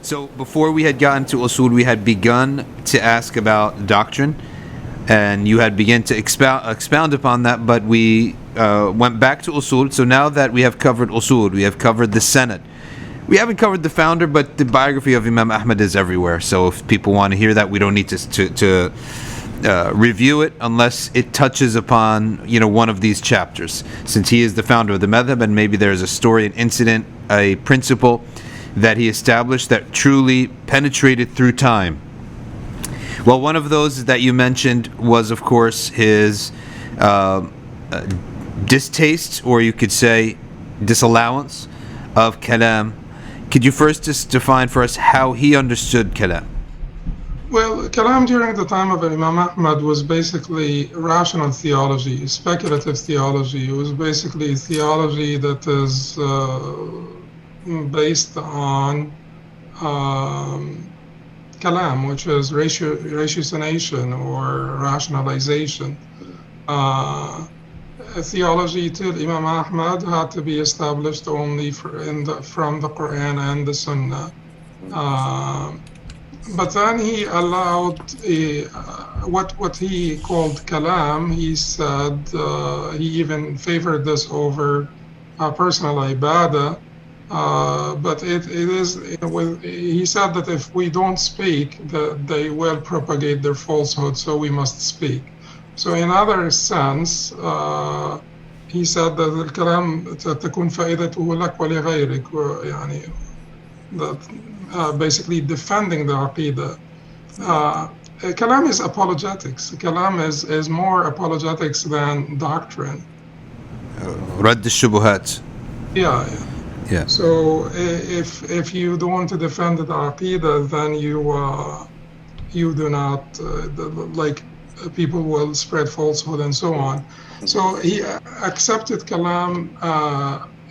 So before we had gotten to usul, we had begun to ask about doctrine, and you had begun to expound upon that, but we went back to usul. So now that we have covered usul, we have covered the Senate. We haven't covered the founder, but the biography of Imam Ahmad is everywhere. So if people want to hear that, we don't need to review it unless it touches upon one of these chapters, since he is the founder of the madhhab, and maybe there's a story, an incident, a principle that he established that truly penetrated through time. Well, one of those that you mentioned was, of course, his distaste, or you could say disallowance, of Kalam. Could you first just define for us how he understood Kalam? Well, Kalam during the time of Imam Ahmad was basically rational theology, speculative theology. It was basically theology that is based on Kalam, which is ratiocination or rationalization. Theology till Imam Ahmad had to be established only from the Quran and the Sunnah. But then he allowed what he called Kalam. He said he even favored this over personal ibadah. But it is, he said that if we don't speak, they will propagate their falsehood, so we must speak. So in other sense, he said that الكلام تكون فائدته لك ولغيرك, يعني that basically defending the Aqida. Kalam is apologetics. Kalam is more apologetics than doctrine. رد الشبهات. Yeah. So if you don't want to defend the Aqida, then you do not like. People will spread falsehood and so on. So he accepted Kalam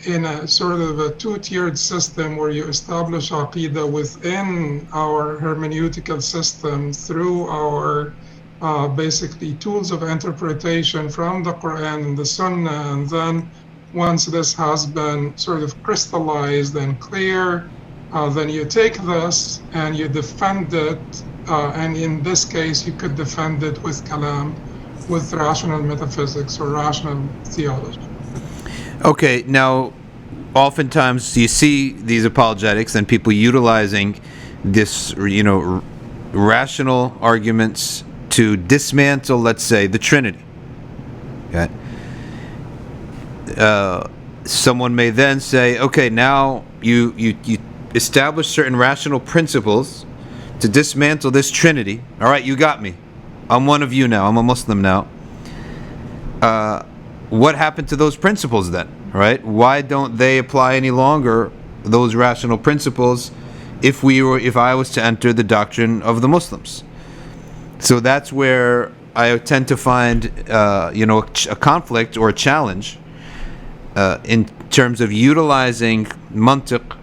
in a sort of a two-tiered system where you establish Aqida within our hermeneutical system through our basically tools of interpretation from the Quran and the Sunnah. And then once this has been sort of crystallized and clear, then you take this and you defend it. And in this case, you could defend it with Kalam, with rational metaphysics or rational theology. Okay, now, oftentimes you see these apologetics and people utilizing this, rational arguments to dismantle, let's say, the Trinity. Okay. Someone may then say, okay, now you establish certain rational principles to dismantle this Trinity. All right, you got me. I'm one of you now. I'm a Muslim now. What happened to those principles then? Right? Why don't they apply any longer, those rational principles, if I was to enter the doctrine of the Muslims? So that's where I tend to find a conflict or a challenge in terms of utilizing mantiq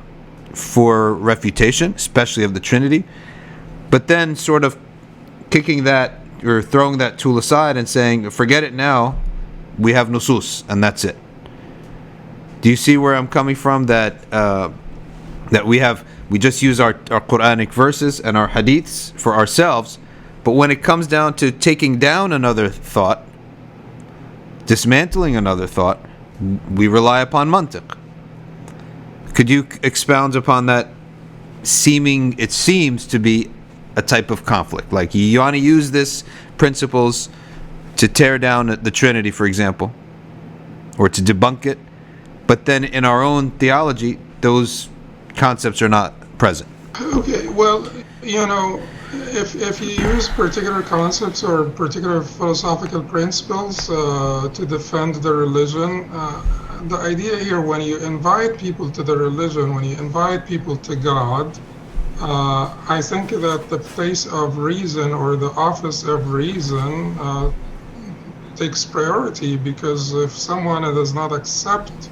for refutation, especially of the Trinity, but then sort of kicking that or throwing that tool aside and saying, forget it now, we have nusus, and that's it. Do you see where I'm coming from? That we just use our Quranic verses and our hadiths for ourselves, but when it comes down to taking down another thought, dismantling another thought, we rely upon mantiq. Could you expound upon that? It seems to be a type of conflict. Like you want to use this principles to tear down the Trinity, for example, or to debunk it, but then in our own theology, those concepts are not present. Okay, well, if you use particular concepts or particular philosophical principles to defend the religion, the idea here, when you invite people to the religion, when you invite people to God, I think that the place of reason or the office of reason takes priority, because if someone does not accept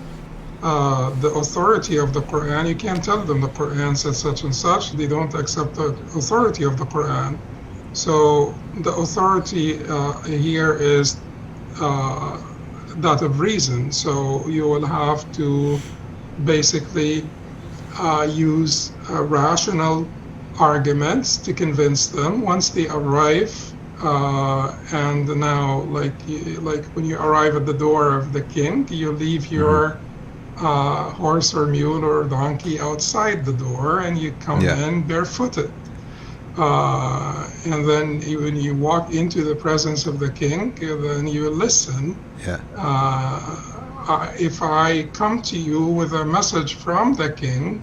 the authority of the Quran, you can't tell them the Quran says such and such. They don't accept the authority of the Quran. So the authority here is that of reason. So you will have to basically use rational arguments to convince them. Once they arrive, and now, like when you arrive at the door of the king, you leave your horse or mule or donkey outside the door, and you come in barefooted. And then when you walk into the presence of the king, then you listen. If I come to you with a message from the king,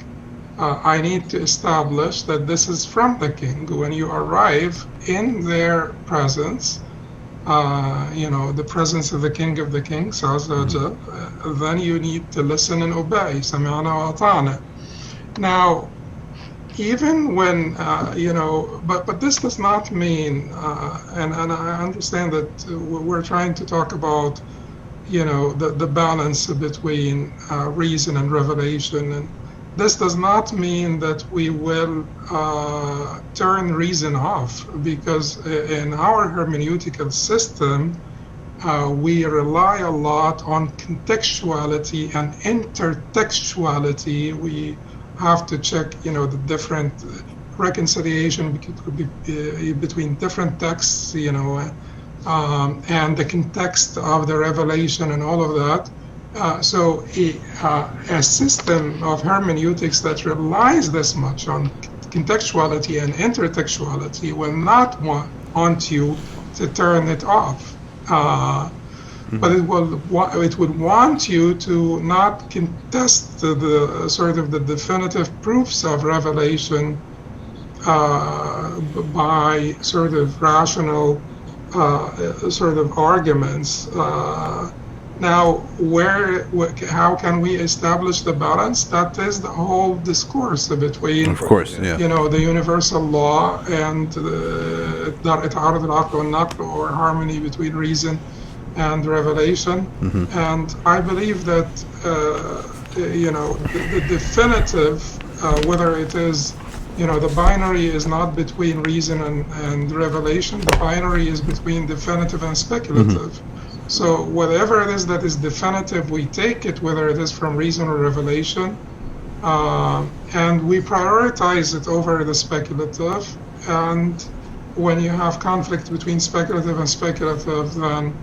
I need to establish that this is from the king. When you arrive in their presence, the presence of the king of the kings, then you need to listen and obey. Sami'na wa ata'na. Now, even when, but this does not mean, and I understand that we're trying to talk about, the balance between reason and revelation. And this does not mean that we will turn reason off, because in our hermeneutical system, we rely a lot on contextuality and intertextuality. We have to check, the different reconciliation between different texts, and the context of the revelation and all of that. So a system of hermeneutics that relies this much on contextuality and intertextuality will not want you to turn it off. But it would want you to not contest the sort of the definitive proofs of revelation by sort of rational sort of arguments. Now, how can we establish the balance? That is the whole discourse between, of course, the universal law and the or harmony between reason and revelation. And I believe that the definitive, whether it is, the binary is not between reason and revelation. The binary is between definitive and speculative. So whatever it is that is definitive, we take it, whether it is from reason or revelation, and we prioritize it over the speculative. And when you have conflict between speculative and speculative, then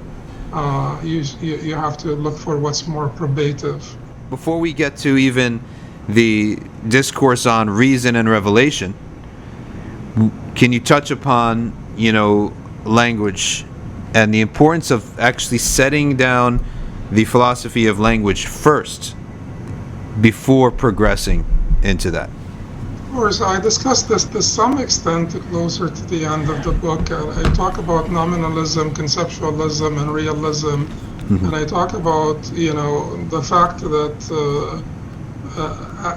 you have to look for what's more probative. Before we get to even the discourse on reason and revelation, can you touch upon, language and the importance of actually setting down the philosophy of language first before progressing into that? Of course, I discussed this to some extent closer to the end of the book. I talk about nominalism, conceptualism, and realism. And I talk about, the fact that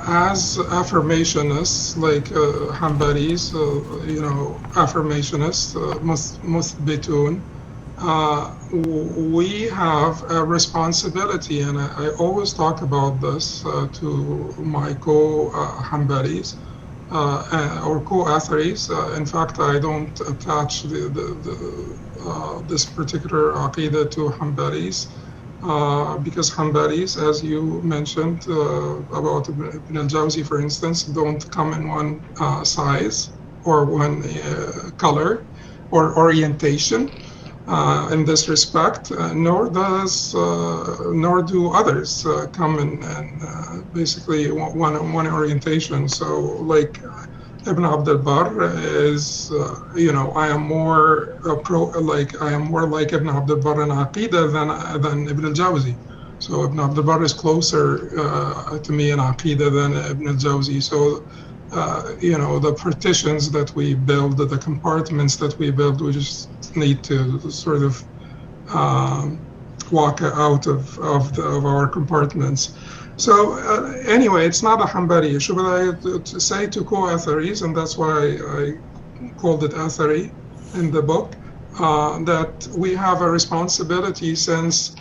as affirmationists, like Hanbalis, affirmationists, musbitun, we have a responsibility, and I always talk about this to my co-Hanbalis or co-Atharis. In fact, I don't attach this particular Aqida to Hanbalis, because Hanbalis, as you mentioned about Ibn al-Jawzi, for instance, don't come in one size or one color or orientation. In this respect, nor do others come in basically one orientation. So, like Ibn Abd al-Barr is, I am more like Ibn Abd al-Barr in Aqida than Ibn al-Jawzi. So Ibn Abd al-Barr is closer to me in Aqida than Ibn al-Jawzi. So, the partitions that we build, the compartments that we build, we just need to sort of walk out of our compartments. So anyway, it's not a Hanbali issue, but I say to co-Atharis, and that's why I called it Athari in the book, that we have a responsibility, since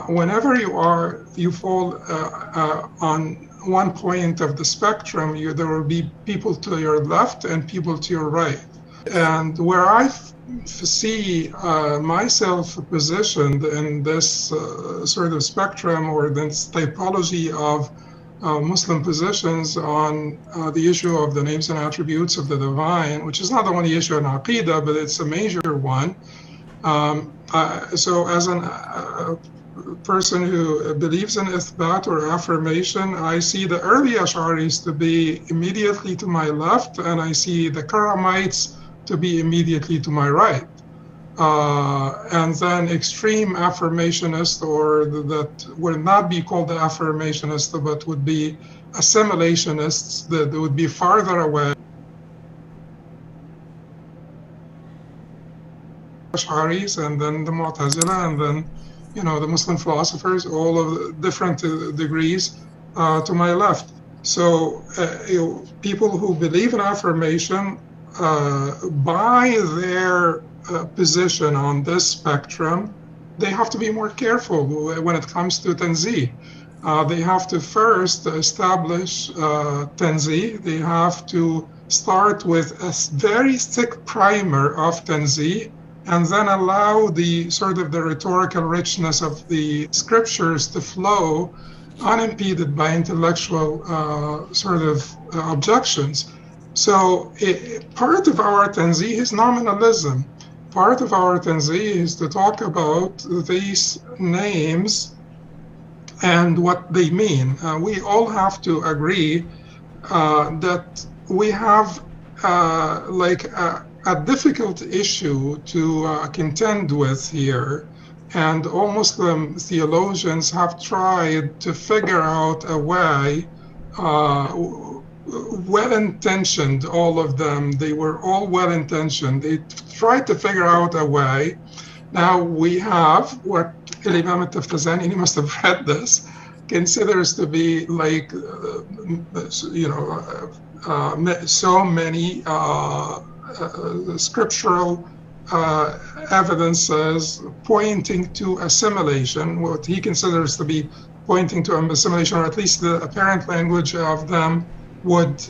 whenever you fall on one point of the spectrum, there will be people to your left and people to your right. And where I see myself positioned in this sort of spectrum, or this typology of Muslim positions on the issue of the names and attributes of the divine, which is not the only issue in Aqida, but it's a major one. So as a person who believes in ithbat or affirmation, I see the early Ash'aris to be immediately to my left, and I see the Karamites to be immediately to my right. And then extreme affirmationists, or that would not be called the affirmationists, but would be assimilationists, that would be farther away. Ash'aris, and then the Mu'tazila, and then the Muslim philosophers, all of the different degrees to my left. So people who believe in affirmation, by their position on this spectrum, they have to be more careful when it comes to tanzih. They have to first establish tanzih. They have to start with a very thick primer of tanzih, and then allow the rhetorical richness of the scriptures to flow unimpeded by intellectual objections. So part of our tanzih is nominalism. Part of our tanzih is to talk about these names and what they mean. We all have to agree that we have a difficult issue to contend with here, and all Muslim theologians have tried to figure out a way, well-intentioned, all of them, they were all well-intentioned. They tried to figure out a way. Now we have what Imam al-Taftazani, he must have read this, considers to be like, so many scriptural evidences pointing to assimilation, what he considers to be pointing to assimilation, or at least the apparent language of them would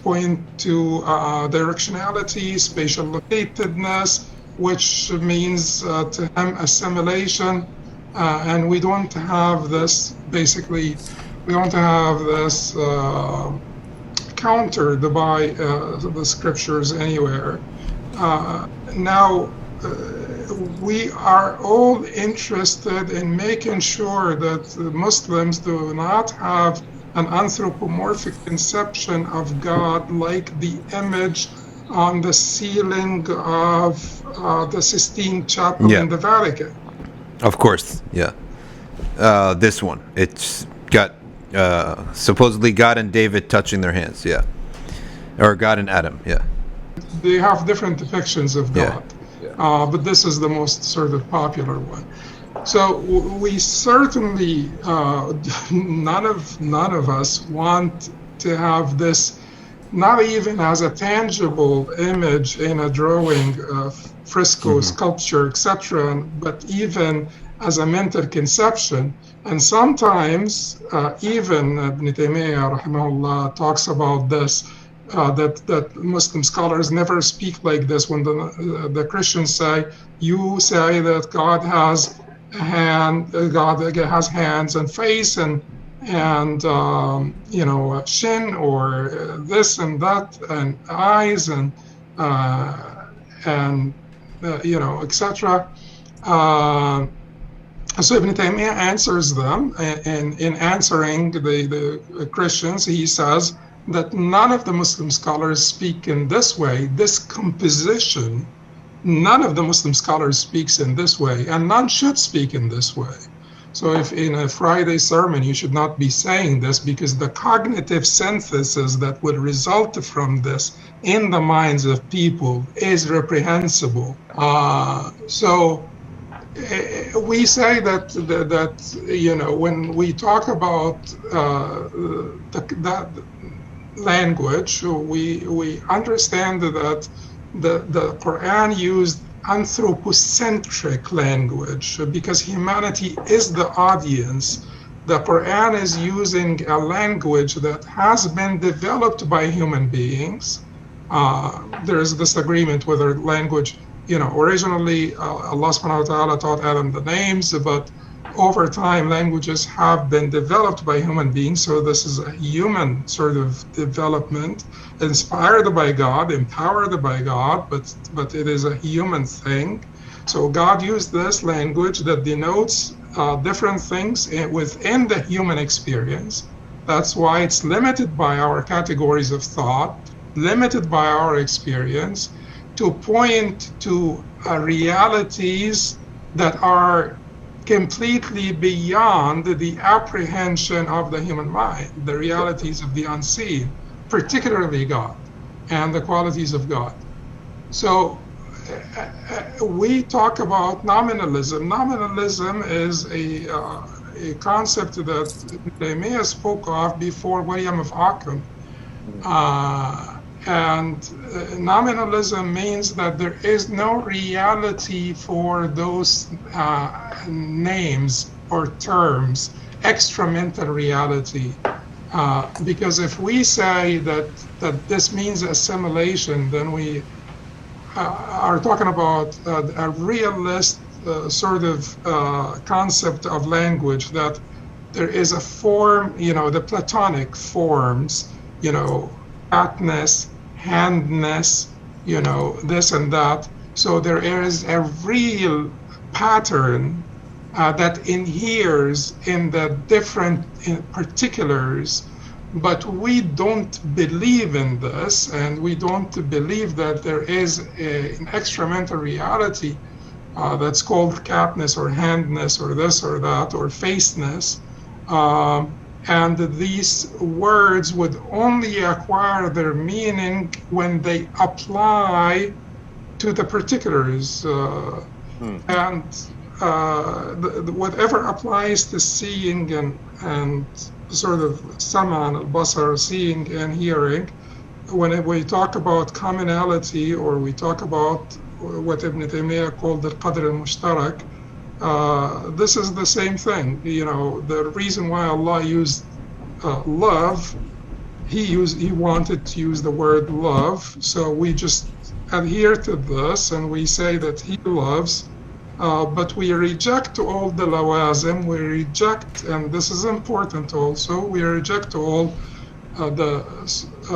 point to directionality, spatial locatedness, which means to him assimilation, and we don't have this, basically, we don't have this countered by the scriptures anywhere. Now, we are all interested in making sure that the Muslims do not have an anthropomorphic conception of God, like the image on the ceiling of the Sistine Chapel in the Vatican. Of course, yeah. This one, it's got supposedly God and David touching their hands, yeah. Or God and Adam, yeah. They have different depictions of God, but this is the most sort of popular one. So we certainly, none of us want to have this, not even as a tangible image in a drawing, fresco, sculpture, etc., but even as a mental conception. And sometimes even Ibn Taymiyyah, rahimahullah, talks about this, that Muslim scholars never speak like this. When the Christians say, you say that God has a hand, God has hands and face and chin, or this and that, and eyes and etc. So Ibn Taymiyyah answers them, and in answering the Christians, he says that none of the Muslim scholars speak in this way, this composition. None of the Muslim scholars speaks in this way, and none should speak in this way. So if in a Friday sermon you should not be saying this, because the cognitive synthesis that would result from this in the minds of people is reprehensible. So we say that when we talk about that language, we understand that the Quran used anthropocentric language because humanity is the audience. The Quran is using a language that has been developed by human beings. There is disagreement whether language, originally Allah subhanahu wa ta'ala taught Adam the names, but over time, languages have been developed by human beings. So this is a human sort of development, inspired by God, empowered by God, but it is a human thing. So God used this language that denotes different things within the human experience. That's why it's limited by our categories of thought, limited by our experience, to point to realities that are completely beyond the apprehension of the human mind, the realities of the unseen, particularly God and the qualities of God. So we talk about nominalism. Nominalism is a concept that Taymiyyah spoke of before William of Ockham. And nominalism means that there is no reality for those names or terms, extramental reality. Because if we say that this means assimilation, then we are talking about a realist sort of concept of language, that there is a form, the Platonic forms, fatness, handness, this and that. So there is a real pattern that inheres in the different particulars, but we don't believe in this, and we don't believe that there is an extramental reality that's called catness or handness or this or that or faceness. And these words would only acquire their meaning when they apply to the particulars. And whatever applies to seeing and sort of saman, al-basar, seeing and hearing, when we talk about commonality, or we talk about what Ibn Taymiyyah called the qadr al-mushtarak, this is the same thing. The reason why Allah used love, he wanted to use the word love, so we just adhere to this and we say that he loves, but we reject all the lawazim, we reject, and this is important also, we reject all the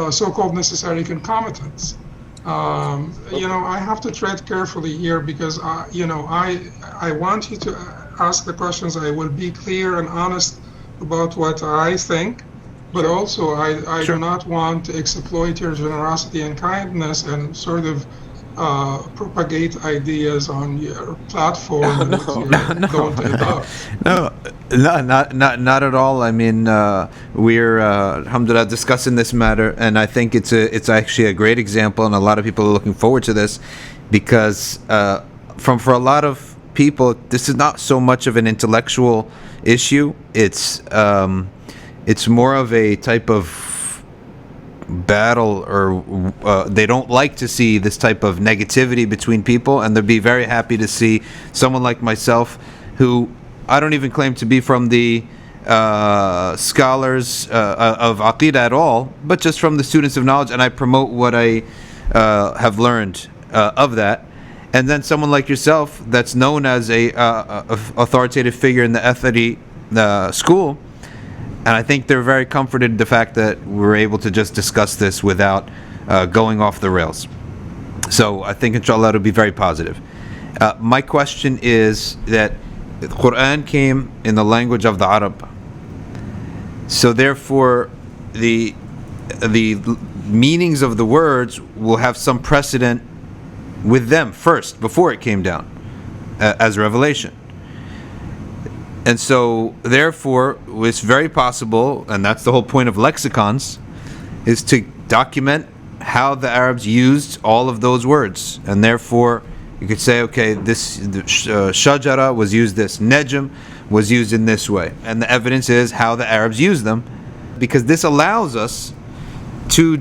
so-called necessary concomitants. I have to tread carefully here because I want you to ask the questions. I will be clear and honest about what I think, but also I do not want to exploit your generosity and kindness and sort of propagate ideas on your platform don't adopt. No, not at all. I mean, we're alhamdulillah discussing this matter, and I think it's actually a great example, and a lot of people are looking forward to this, because for a lot of people, this is not so much of an intellectual issue. It's more of a type of battle, or they don't like to see this type of negativity between people, and they'd be very happy to see someone like myself, who I don't even claim to be from the scholars of Aqida at all, but just from the students of knowledge, and I promote what I have learned of that. And then someone like yourself that's known as a authoritative figure in the Athari school, and I think they're very comforted in the fact that we're able to just discuss this without going off the rails. So I think inshallah it'll be very positive. My question is that the Quran came in the language of the Arab, so therefore the meanings of the words will have some precedent with them first, before it came down as revelation. And so therefore it's very possible, and that's the whole point of lexicons, is to document how the Arabs used all of those words. And therefore you could say, okay, this shajara was used this, najm was used in this way, and the evidence is how the Arabs used them, because this allows us to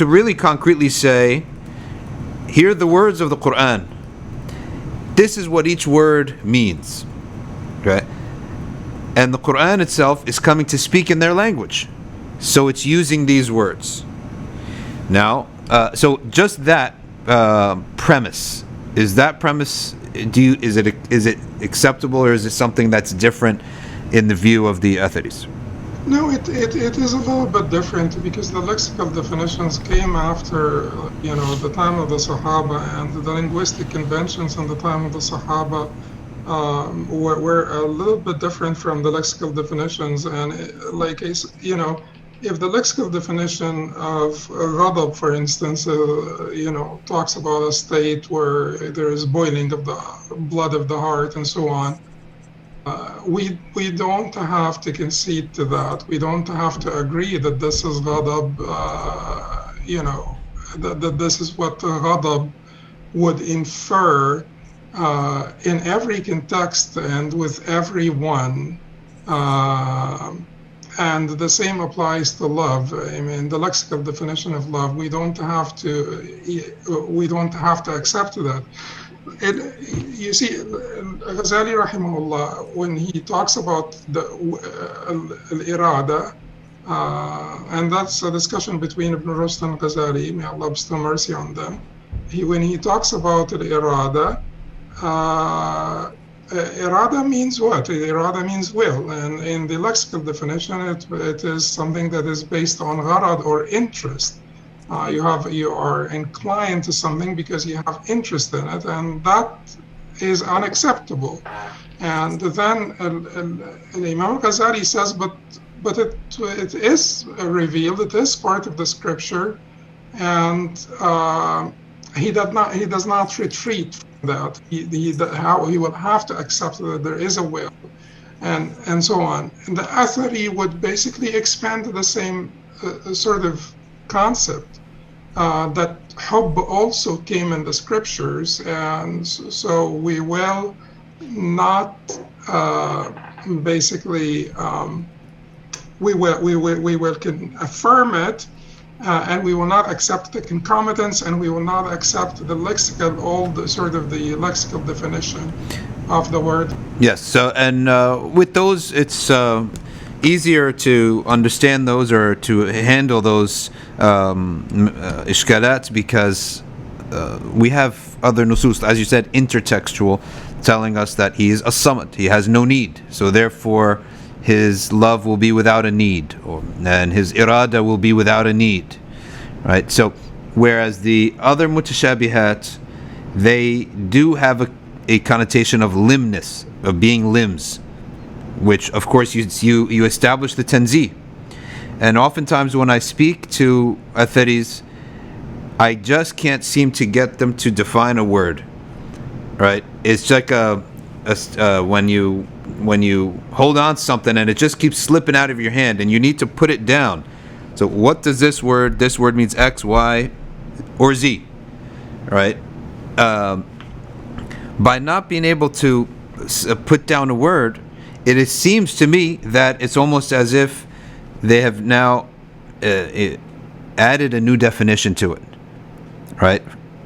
really concretely say, here are the words of the Quran, this is what each word means, okay? And the Quran itself is coming to speak in their language, so it's using these words. Now, so just that premise, is that premise is it acceptable, or is it something that's different in the view of the Atharis? No, it is a little bit different because the lexical definitions came after, the time of the Sahaba, and the linguistic conventions in the time of the Sahaba were a little bit different from the lexical definitions. And if the lexical definition of ghadab, for instance, talks about a state where there is boiling of the blood of the heart and so on, we don't have to concede to that. We don't have to agree that this is ghadab, that this is what ghadab would infer in every context and with everyone. And the same applies to love. I mean, the lexical definition of love, we don't have to accept that. You see, Ghazali rahimahullah, when he talks about the al-irada, and that's a discussion between Ibn Rushd and Ghazali, may Allah bestow mercy on them. When he talks about al-irada, irada means what? Irada means will, and in the lexical definition, it is something that is based on gharad or interest. You are inclined to something because you have interest in it, and that is unacceptable. And then Imam Ghazali says, but it is revealed, it is part of the scripture, and he does not retreat from that. He will have to accept that there is a will, and so on. And the Athari would basically expand the same sort of concept, that hubb also came in the scriptures, and so we will not we can affirm it, and we will not accept the concomitants, and we will not accept the lexical, the lexical definition of the word. Yes. So, and with those, it's easier to understand those or to handle those ishkalat, because we have other nusus, as you said, intertextual, telling us that he is a samad, he has no need, so therefore his love will be without a need, and his irada will be without a need, right? So whereas the other mutashabihat, they do have a connotation of limness, of being limbs, which of course you establish the tanzih. And oftentimes when I speak to Atharis, I just can't seem to get them to define a word, right? It's like when you hold on to something and it just keeps slipping out of your hand and you need to put it down. So what does this word means X, Y, or Z, right? By not being able to put down a word, it seems to me that it's almost as if they have now added a new definition to it, right?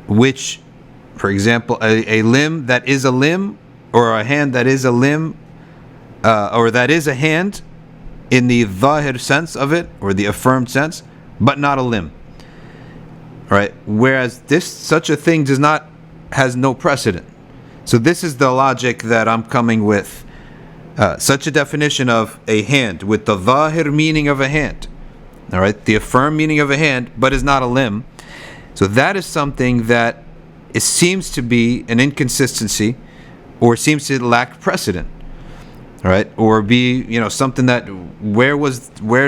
Which, for example, a limb that is a limb, or a hand that is a limb, or that is a hand in the zahir sense of it, or the affirmed sense, but not a limb, right? Whereas such a thing has no precedent. So this is the logic that I'm coming with. Such a definition of a hand with the zahir meaning of a hand, all right, the affirmed meaning of a hand, but is not a limb. So that is something that it seems to be an inconsistency, or seems to lack precedent, all right, or be something that where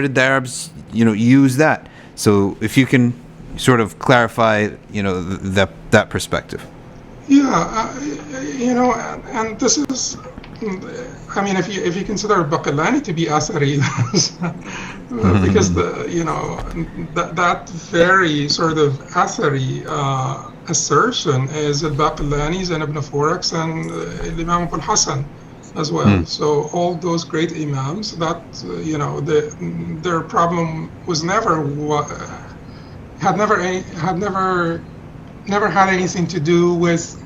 did the Arabs use that? So if you can sort of clarify that perspective. Yeah, and this is, I mean, if you consider Baqillani to be Athari, because that very sort of Athari assertion is al-Baqillani's and Ibn Forex and Imam Abu-Hasan as well. So all those great Imams, that their problem was never had anything to do with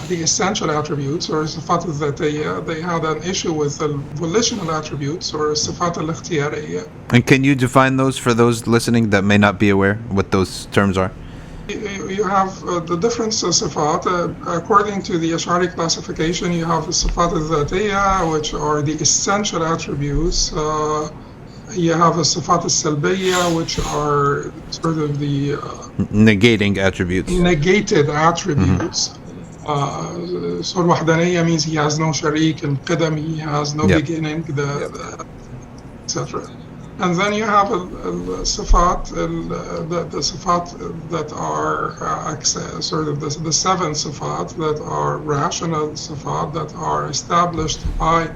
the essential attributes or sifat al-dhatiyya. They had an issue with the volitional attributes or sifat al-ikhtiyariyya. And can you define those for those listening that may not be aware what those terms are? you have the different sifat. According to the Ash'ari classification, you have the sifat al-dhatiyya, which are the essential attributes. You have the sifat al-salbiyya, which are sort of the negating attributes. Negated attributes. So al-wahdaniyya means he has no sharik, al-qidam, he has no beginning, etc. And then you have the sifat that are sort of the seven sifat that are rational sifat that are established by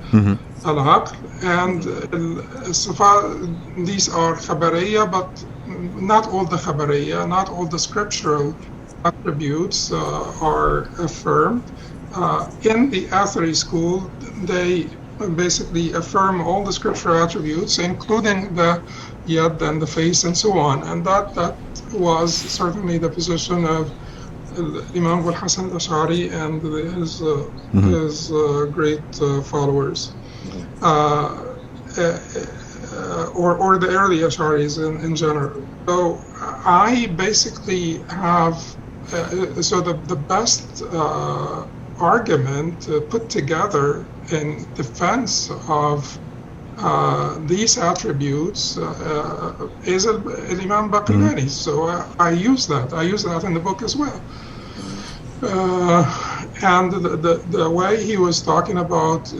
al-aql, and sifat, these are khabariyya, but not all the khabariyya, not all the scriptural attributes are affirmed. In the Athari school, they basically affirm all the scriptural attributes, including the yadd and the face and so on. And that was certainly the position of Imam Abu-Hasan al-Ash'ari and his great followers, or the early Ash'aris in general. So I basically have the best argument put together in defense of these attributes is Imam Baqillani. So I use that in the book as well. And the way he was talking about,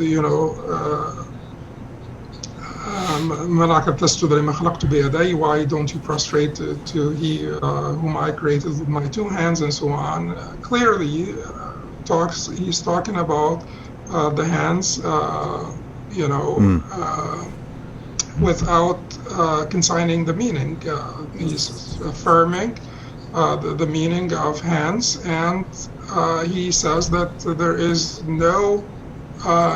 why don't you prostrate to he whom I created with my two hands and so on. Clearly he's talking about the hands, without consigning the meaning. He's affirming the meaning of hands, and he says that there is no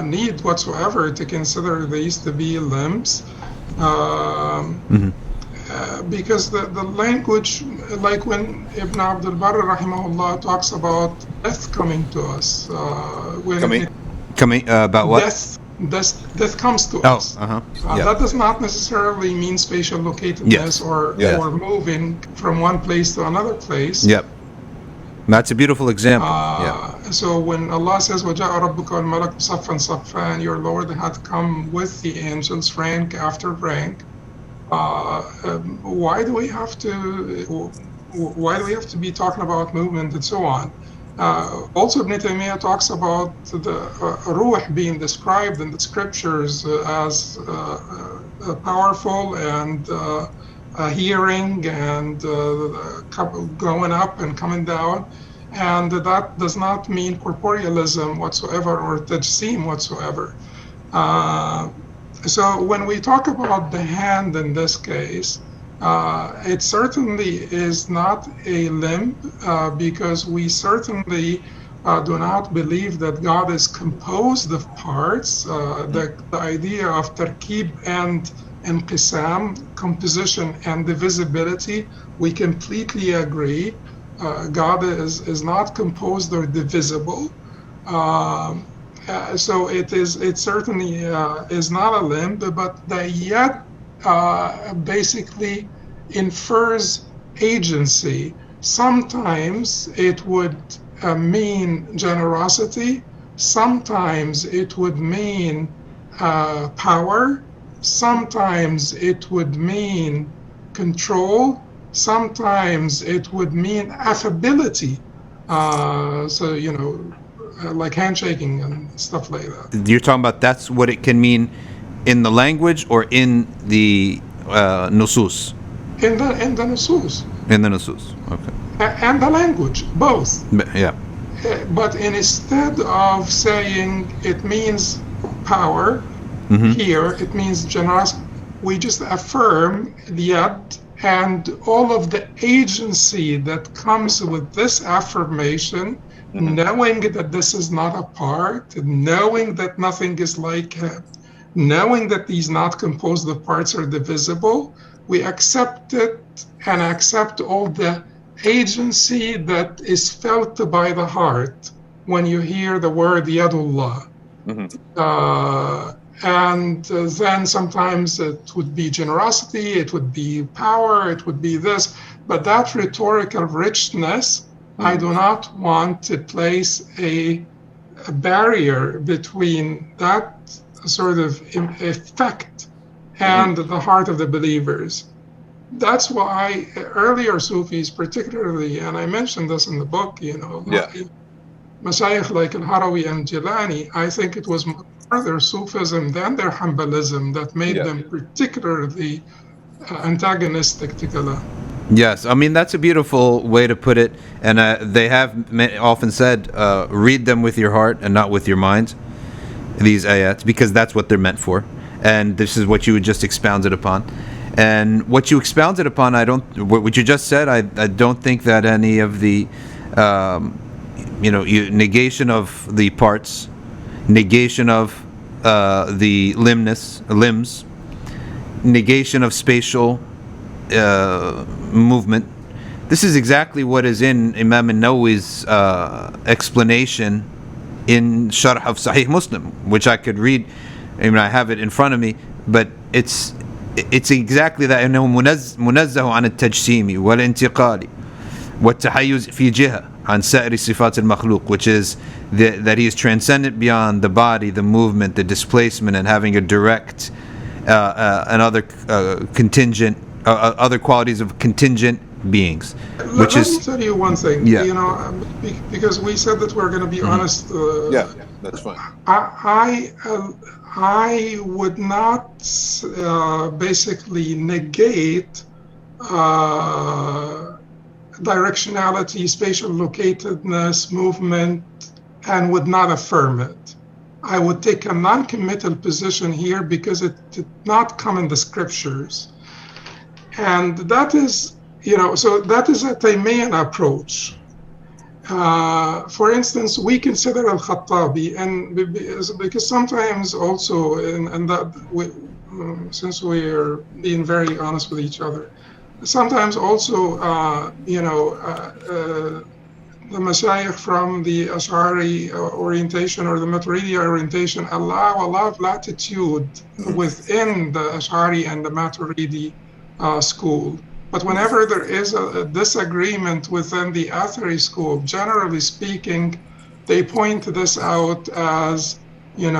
need whatsoever to consider these to be limbs, because the language, like when Ibn Abdul Barr rahimahullah talks about death coming to us, about what? Death comes to us. That does not necessarily mean spatial locatedness or moving from one place to another place. That's a beautiful example. So when Allah says, وَجَاءَ رَبُّكَ وَالْمَلَكُ صَفًّا صَفًّا, and your Lord had come with the angels rank after rank, why do we have to be talking about movement and so on? Also, Ibn Taymiyyah talks about the ruh being described in the scriptures as powerful and hearing and going up and coming down, and that does not mean corporealism whatsoever or tajseem whatsoever. So when we talk about the hand in this case, it certainly is not a limb, because we certainly do not believe that God is composed of parts. The idea of tarkib and inqisam, composition and divisibility, we completely agree. God is not composed or divisible. So it certainly is not a limb, but the yadd basically infers agency. Sometimes it would mean generosity, sometimes it would mean power, sometimes it would mean control, sometimes it would mean affability. Like handshaking and stuff like that. You're talking about that's what it can mean in the language or in the nusus? In the nusus. In the nusus, okay. And the language, both. But instead of saying it means power, here it means generosity, we just affirm the yadd and all of the agency that comes with this affirmation, knowing that this is not a part, knowing that nothing is like knowing that these not composed of parts are divisible, we accept it and accept all the agency that is felt by the heart when you hear the word Yadullah. And then sometimes it would be generosity, it would be power, it would be this. But that rhetorical richness, I do not want to place a barrier between that sort of effect and the heart of the believers. That's why earlier Sufis particularly, and I mentioned this in the book, Mashayikh like Al-Harawi and Jilani, I think it was more their Sufism than their Hanbalism that made them particularly antagonistic to Kalam. Yes, I mean, that's a beautiful way to put it. And they have often said, read them with your heart and not with your mind, these ayats, because that's what they're meant for. And this is what you just expounded upon. And what you expounded upon, what you just said, I don't think that any of the, negation of the parts, negation of the limbs, negation of spatial movement. This is exactly what is in Imam Nawawi's explanation in Sharh of Sahih Muslim, which I could read. I mean, I have it in front of me, but it's exactly that. إنه منزه عن التجسيم والانتقال والتحيز في جهة عن سائر صفات المخلوق, which is that he is transcendent beyond the body, the movement, the displacement, and having a direct and other contingent, other qualities of contingent beings. Let me tell you one thing. Because we said that we're going to be honest. That's fine. I would not basically negate directionality, spatial locatedness, movement, and would not affirm it. I would take a non-committal position here because it did not come in the scriptures. And that is, so that is a Taymiyan approach. For instance, we consider Al-Khattabi, and because sometimes also, and that since we are being very honest with each other, sometimes also, the Mashayikh from the Ash'ari orientation or the Maturidi orientation allow a lot of latitude within the Ash'ari and the Maturidi school. But whenever there is a disagreement within the Athari school, generally speaking, they point this out as, he's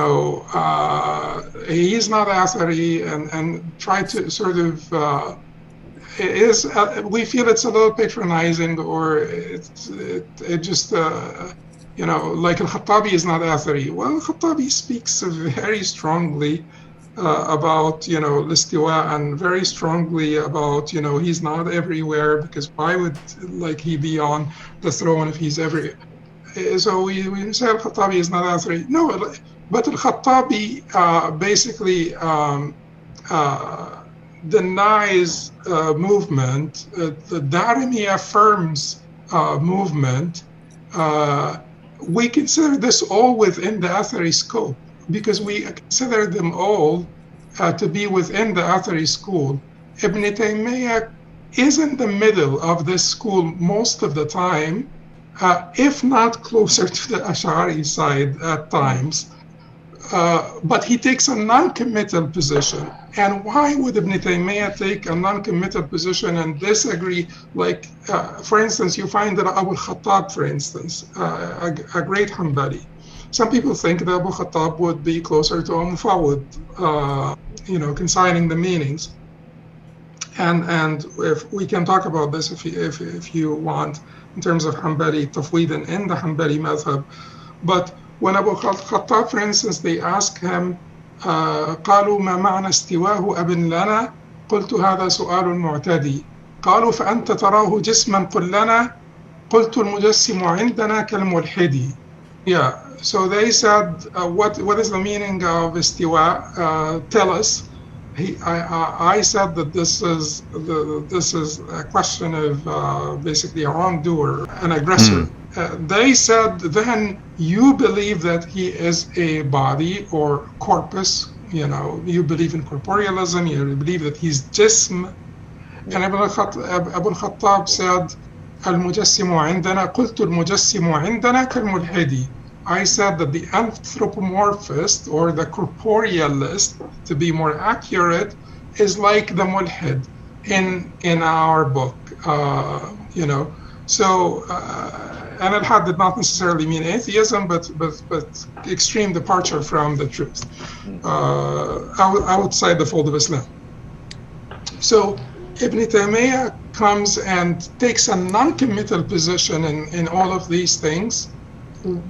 not Athari, and try to sort of, we feel it's a little patronizing, or it just, like Al-Khattabi is not Athari. Well, Al-Khattabi speaks very strongly about Listiwa, and very strongly about he's not everywhere, because why would he be on the throne if he's everywhere? So we say Al-Khattabi is not Athari. No, but Al-Khattabi basically denies movement. The Darimi affirms movement. We consider this all within the Athari scope, because we consider them all to be within the Athari school. Ibn Taymiyyah is in the middle of this school most of the time, if not closer to the Ash'ari side at times. But he takes a non-committal position. And why would Ibn Taymiyyah take a non-committal position and disagree? For instance, you find that Abu Khattab, for instance, a great Hanbali. Some people think that Abu Khattab would be closer to Mufawwid, consigning the meanings. And if we can talk about this if you want, in terms of Hanbali tafwid and in the Hanbali madhhab. But when Abu Khattab, for instance, they ask him, قالوا ما معنى استواه أبن لنا قلت هذا سؤال معتدي قالوا فأنت تراه جسما قل لنا قلت المجسم عندنا كالملحدي. So they said, what is the meaning of istiwa? Tell us. I said that this is a question of basically a wrongdoer, an aggressor. They said, then you believe that he is a body or corpus. You believe in corporealism. You believe that he's jism. And Abu al-Khattab said, المجسم عندنا قلت المجسم عندنا كالملحدي. I said that the anthropomorphist, or the corporealist, to be more accurate, is like the mulhid in our book, So, and Alhaj did not necessarily mean atheism, but extreme departure from the truth, outside the fold of Islam. So Ibn Taymiyyah comes and takes a non-committal position in all of these things.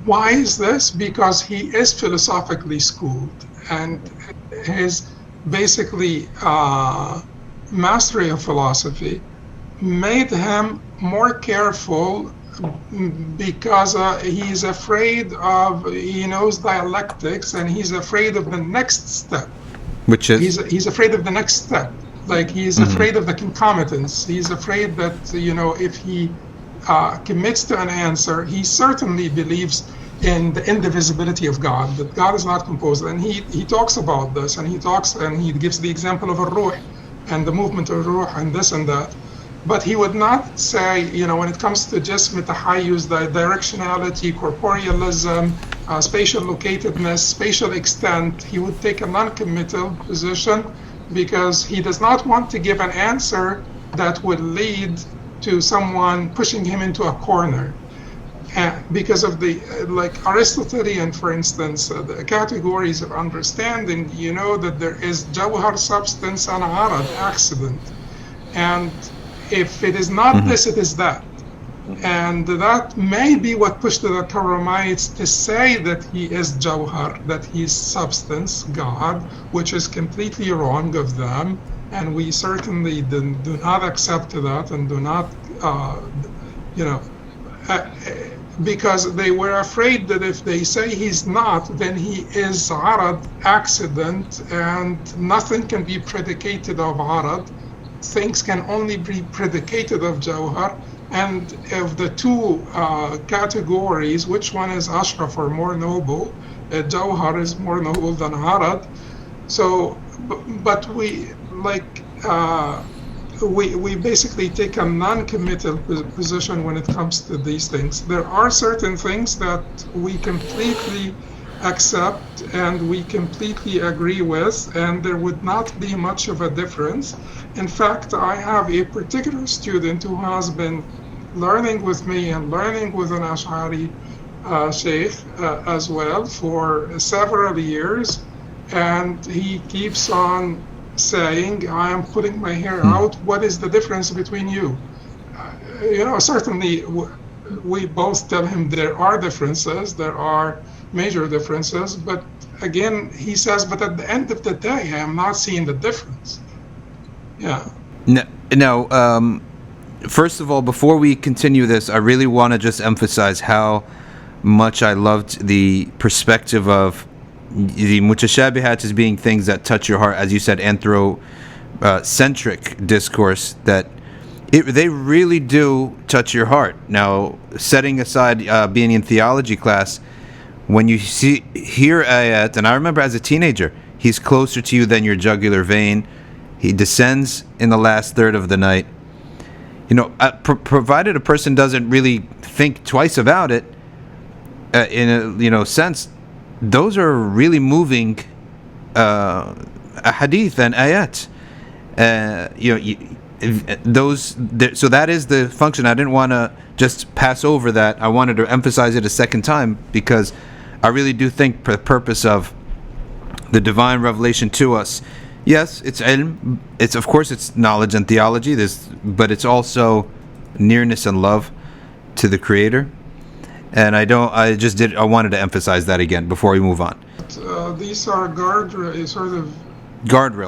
Why is this? Because he is philosophically schooled, and his basically mastery of philosophy made him more careful, because he's afraid of, he knows dialectics, and he's afraid of the next step. Which is? He's afraid of the next step. Like, he's afraid of the concomitants. He's afraid that, if he commits to an answer, he certainly believes in the indivisibility of God, that God is not composed. And he talks about this, and he gives the example of a ruh, and the movement of ruh, and this and that. But he would not say, when it comes to just tahayyuz, the directionality, corporealism, spatial locatedness, spatial extent, he would take a non-committal position, because he does not want to give an answer that would lead to someone pushing him into a corner. Because of the, like Aristotelian, for instance, the categories of understanding, that there is jawhar, substance, and arad, accident. And if it is not this, it is that. And that may be what pushed the Karamites to say that he is jawhar, that he is substance, God, which is completely wrong of them. And we certainly do not accept that, and do not, because they were afraid that if they say he's not, then he is arad, accident, and nothing can be predicated of arad. Things can only be predicated of jawhar. And of the two categories, which one is ashraf, or more noble? Jawhar is more noble than arad. So, but we basically take a non-committal position when it comes to these things. There are certain things that we completely accept and we completely agree with, and there would not be much of a difference. In fact, I have a particular student who has been learning with me and learning with an Ash'ari sheikh as well for several years, and he keeps on saying, I am putting my hair out, what is the difference between you? Certainly we both tell him there are differences, there are major differences, but again, he says, but at the end of the day, I am not seeing the difference. Yeah. No, first of all, before we continue this, I really want to just emphasize how much I loved the perspective of the mutashabihat as being things that touch your heart, as you said, anthropocentric discourse, that they really do touch your heart. Now, setting aside being in theology class, when you hear ayat, and I remember as a teenager, he's closer to you than your jugular vein, he descends in the last third of the night. Provided a person doesn't really think twice about it, in a sense, those are really moving hadith and ayat. So that is the function. I didn't want to just pass over that. I wanted to emphasize it a second time, because I really do think the purpose of the divine revelation to us, yes, it's ilm, it's knowledge and theology, but it's also nearness and love to the Creator. And I wanted to emphasize that again before we move on. These are guardrail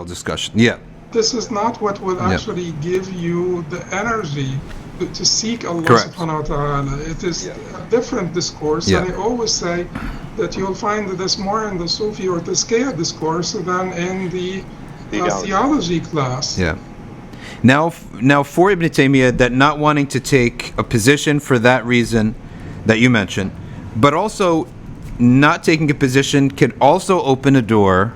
discussion. Yeah. This is not what will actually give you the energy to seek Allah subhanahu wa ta'ala. It is a different discourse. And I always say that you'll find this more in the Sufi or Tazkiyah discourse than in the theology class. Yeah. Now for Ibn Taymiyyah, that not wanting to take a position for that reason that you mentioned, but also not taking a position could also open a door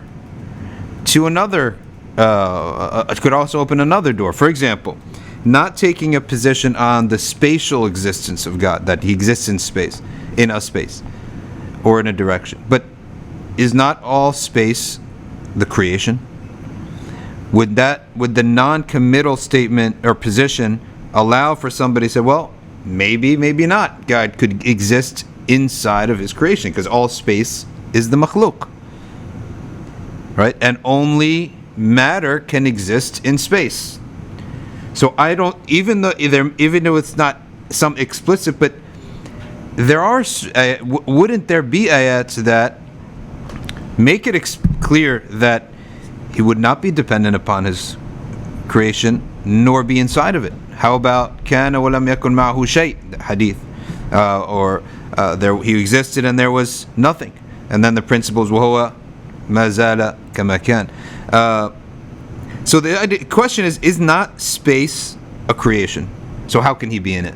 to another. It could also open another door. For example, not taking a position on the spatial existence of God, that He exists in space, in a space, or in a direction. But is not all space the creation? Would the non-committal statement or position allow for somebody to say, well, maybe not, God could exist inside of his creation, because all space is the makhluk, right? And only matter can exist in space. So I don't, even though it's not some explicit, but there are, wouldn't there be ayats that make it clear that he would not be dependent upon his creation, nor be inside of it? How about kana wa lam yakun ma'ahu shay, hadith, he existed and there was nothing, and then the principles wa huwa ma zala kama kan. So the question is not space a creation? So how can he be in it?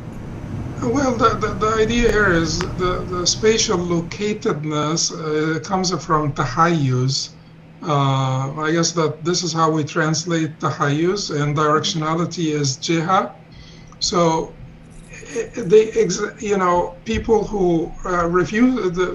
Well, the idea here is the spatial locatedness comes from tahayyuz. I guess that this is how we translate tahayyuz, and directionality is jiha. So people who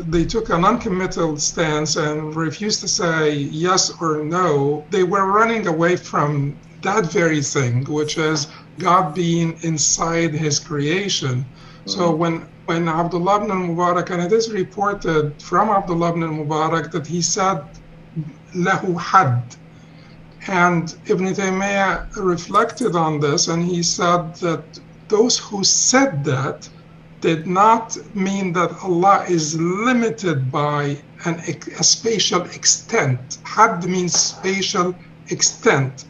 they took a non-committal stance and refused to say yes or no, they were running away from that very thing, which is God being inside his creation. So when Abdullah ibn Mubarak, and it is reported from Abdullah ibn Mubarak that he said lahu had, and Ibn Taymiyyah reflected on this, and he said that those who said that did not mean that Allah is limited by a spatial extent. Had means spatial extent.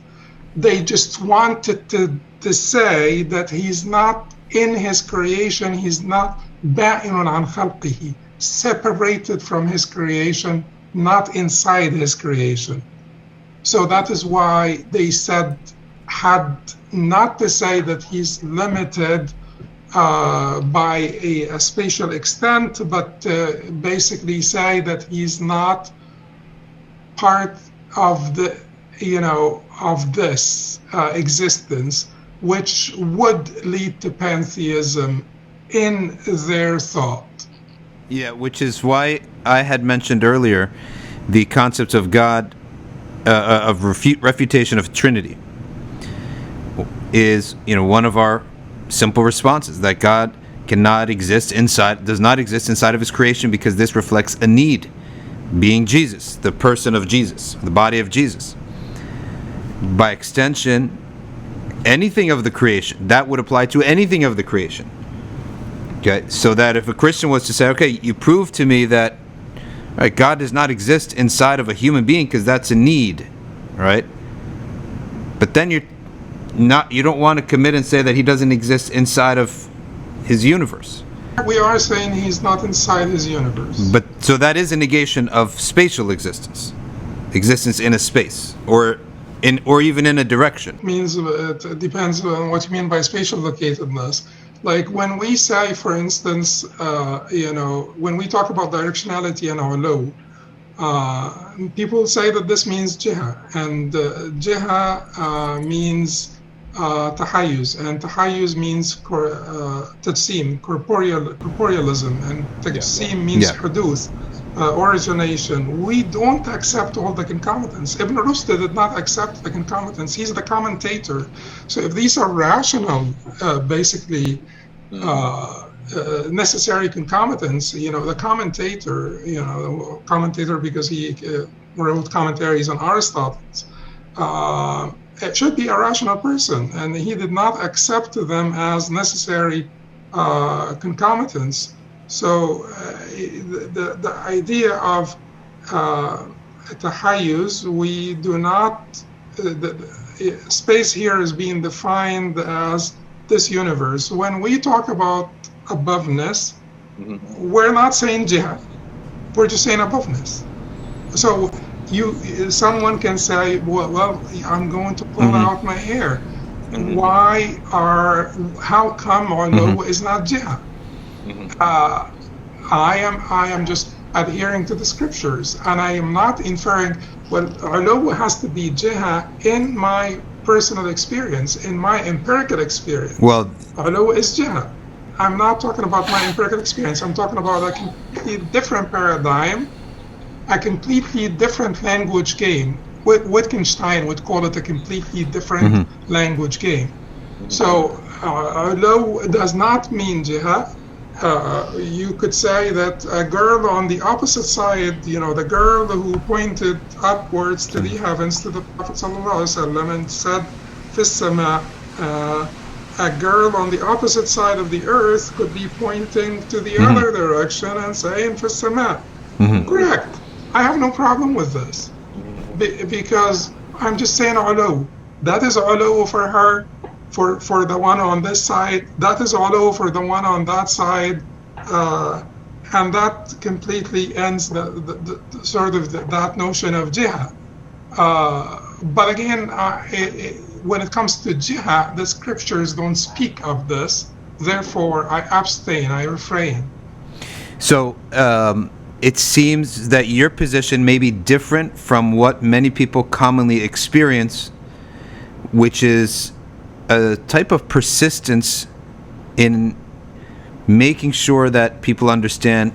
They just wanted to say that he's not in his creation, he's not ba'inun an khalqihi, separated from his creation, not inside his creation. So that is why they said, had not to say that he's limited by a spatial extent, but basically say that he's not part of the of this existence, which would lead to pantheism in their thought. Yeah, which is why I had mentioned earlier the concept of God, of refutation of Trinity, is one of our simple responses, that God does not exist inside of his creation, because this reflects a need, being Jesus, the person of Jesus, the body of Jesus. By extension, anything of the creation, that would apply to anything of the creation. Okay, so that if a Christian was to say, okay, you prove to me that God does not exist inside of a human being because that's a need, right? But then you don't want to commit and say that he doesn't exist inside of his universe. We are saying he's not inside his universe. But so that is a negation of spatial existence in a space, or even in a direction. Means it depends on what you mean by spatial locatedness. Like when we say, for instance, when we talk about directionality and ulu, people say that this means jiha, and jiha means tahayyuz, and tahayyuz means tajsim, corporealism, and tajsim means huduth, origination. We don't accept all the concomitants. Ibn Rushd did not accept the concomitants. He's the commentator. So if these are rational, basically necessary concomitants, the commentator, because he wrote commentaries on Aristotle, it should be a rational person, and he did not accept them as necessary concomitants. So the idea of tahayyuz, we do not, space here is being defined as this universe. When we talk about aboveness, we're not saying jihad, we're just saying aboveness. So someone can say, well, I'm going to pull out my hair. How come ulu is not jihad? I am just adhering to the scriptures, and I am not inferring, well, ulu has to be jiha in my personal experience, in my empirical experience. Well, ulu is jiha. I'm not talking about my empirical experience. I'm talking about a completely different paradigm, a completely different language game. Wittgenstein would call it a completely different language game. So, although it does not mean jihad, you could say that a girl on the opposite side, the girl who pointed upwards to the heavens to the Prophet ﷺ and said, "Fis sama," a girl on the opposite side of the earth could be pointing to the other direction and saying, "Fis sama." Correct. I have no problem with this. Because I'm just saying ulu. That is ulu for her, for the one on this side. That is ulu for the one on that side. And that completely ends that notion of jihad. But again, when it comes to jihad, the scriptures don't speak of this. Therefore, I abstain, I refrain. So, it seems that your position may be different from what many people commonly experience, which is a type of persistence in making sure that people understand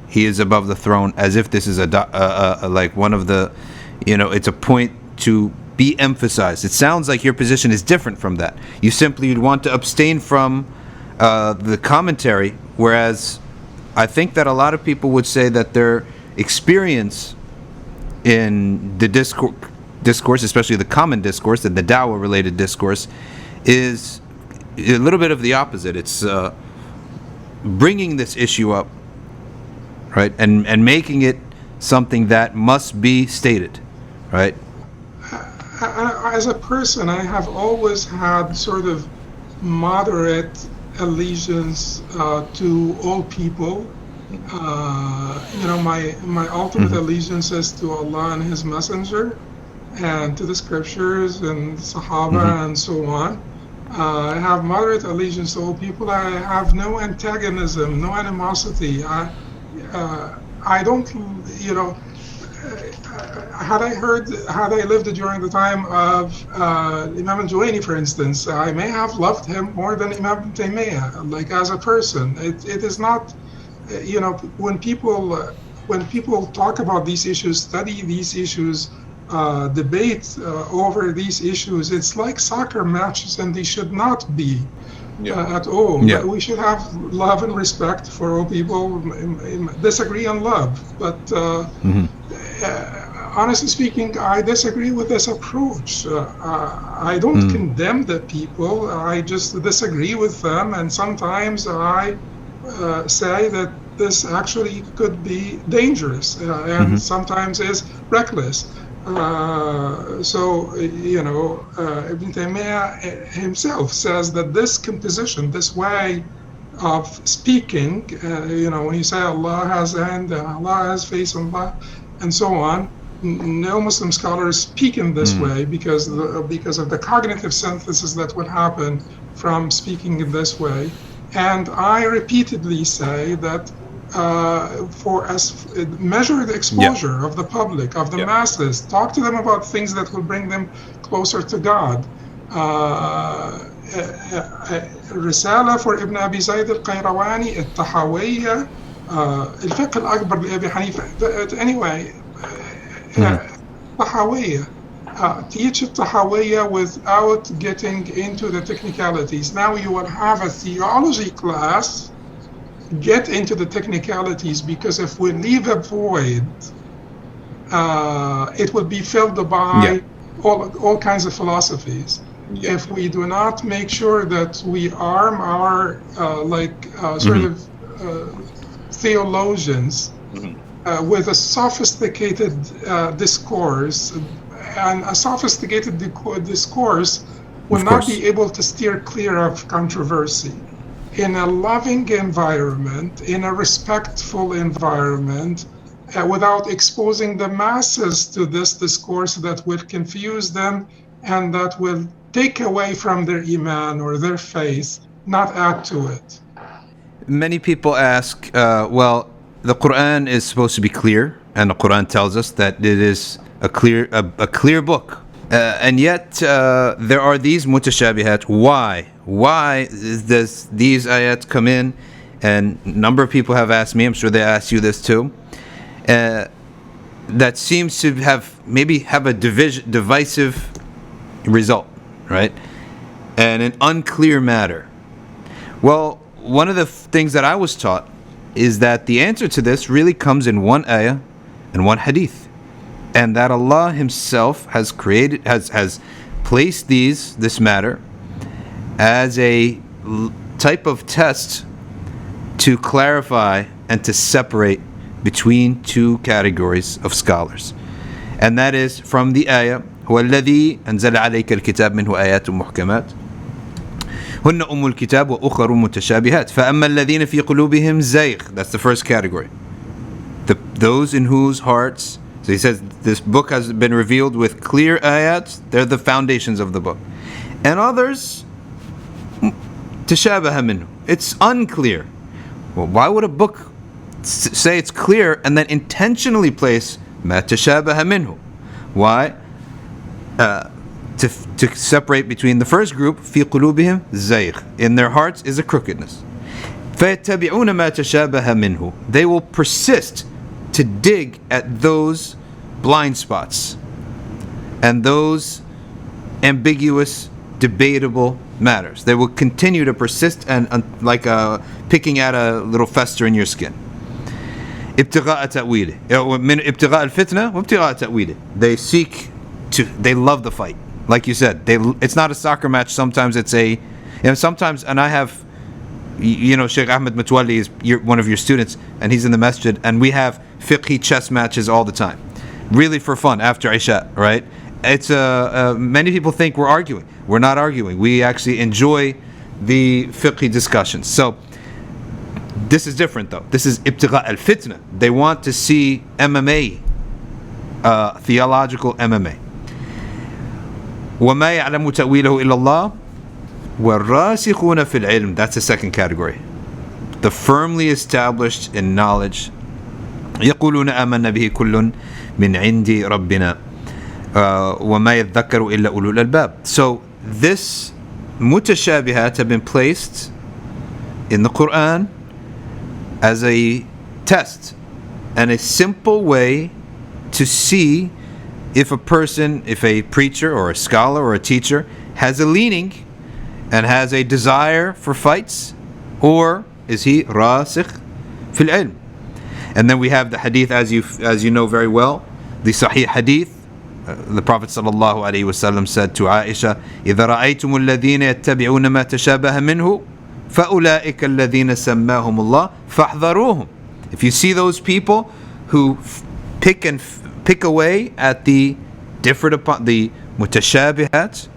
he is above the throne, as if this is like one of the, it's a point to be emphasized. It sounds like your position is different from that. You simply would want to abstain from the commentary, whereas I think that a lot of people would say that their experience in the discourse, especially the common discourse and the dawah-related discourse, is a little bit of the opposite. It's bringing this issue up, right, and making it something that must be stated, right? As a person, I have always had sort of moderate allegiance to all people. My ultimate allegiance is to Allah and His Messenger, and to the scriptures and Sahaba and so on. I have moderate allegiance to all people. I have no antagonism, no animosity. I don't, had I lived during the time of Imam al-Juwayni, for instance, I may have loved him more than Imam Taymiyyah, like as a person. It is not, when people talk about these issues, study these issues, debate over these issues, it's like soccer matches, and they should not be at all. Yeah. We should have love and respect for all people, disagree and love, but honestly speaking, I disagree with this approach. I don't condemn the people, I just disagree with them, and sometimes I say that this actually could be dangerous and sometimes is reckless. Ibn Taymiyyah himself says that this composition, this way of speaking, when you say Allah has a hand, Allah has face, Allah, and so on, no Muslim scholars speak in this way because of the cognitive synthesis that would happen from speaking in this way. And I repeatedly say that for measure the exposure of the public, of the masses, talk to them about things that will bring them closer to God. رسالة for Ibn Abi Zayd al-Qayrawani, التحوية, الفقه الأكبر لأبي حنيفة. Anyway, التحوية. Teach التحوية without getting into the technicalities. Now you will have a theology class, get into the technicalities, because if we leave a void, it will be filled by all kinds of philosophies. If we do not make sure that we arm our theologians with a sophisticated discourse, and a sophisticated discourse will not be able to steer clear of controversy. In a loving environment, in a respectful environment, without exposing the masses to this discourse that will confuse them and that will take away from their iman or their faith, not add to it. Many people ask, well, the Quran is supposed to be clear, and the Quran tells us that it is a clear book. And yet there are these mutashabihat. Why? Why does these ayat come in? And a number of people have asked me, I'm sure they asked you this too, that seems to have a divisive result, right? And an unclear matter. Well, one of the things that I was taught is that the answer to this really comes in one ayah and one hadith, and that Allah Himself has placed this matter as a type of test to clarify and to separate between two categories of scholars, and that is from the ayah هو الذي أنزل عليك الكتاب منه آيات محكمات هن أم الكتاب وأخر متشابهات فأما الذين في قلوبهم زيغ. That's the first category. Those in whose hearts, so he says this book has been revealed with clear ayats, they're the foundations of the book. And others, تشابه منه, it's unclear. Well, why would a book say it's clear and then intentionally place ما تشابه منه? Why? To separate between the first group, في قلوبهم زيغ, in their hearts is a crookedness. فيتبعون ما تشابه منه, they will persist to dig at those blind spots and those ambiguous, debatable matters. They will continue to persist and like picking at a little fester in your skin. ابتغاء تأويله من ابتغاء الفتنة وابتغاء تأويله. They love the fight. Like you said, it's not a soccer match. Sometimes it's sometimes, and I have, Sheikh Ahmed Matwali is one of your students, and he's in the masjid, and we have fiqhi chess matches all the time, really for fun after Isha, right? It's many people think we're arguing. We're not arguing. We actually enjoy the fiqhi discussions. So this is different, though. This is ibtigha al-fitna. They want to see MMA, theological MMA. وَمَا يَعْلَمُ تَأْوِيلَهُ إِلَّا اللَّهُ وَالرَّاسِخُونَ فِي الْعِلْمِ. That's the second category. The firmly established in knowledge. يَقُولُونَ آمَنَّ بِهِ كُلٌّ مِنْ عِنْدِ رَبِّنَا وَمَا يَذَّكَّرُ إِلَّا أُولُو الْأَلْبَابِ. So this mutashabihat have been placed in the Quran as a test and a simple way to see if a preacher or a scholar or a teacher has a leaning and has a desire for fights, or is he rasikh fil ilm. And then we have the hadith, as you know very well, the Sahih hadith. The Prophet sallallahu alaihi wasallam said to Aisha, إِذَا رَأَيْتُمُ الَّذِينَ يَتَّبِعُونَ مَا تَشَابَهَ مِنْهُ فَأُولَٰئِكَ الَّذِينَ سَمَّاهُمُ اللَّهُ فَاحْذَرُوهُم. If you see those people who pick away at the mutashabihat,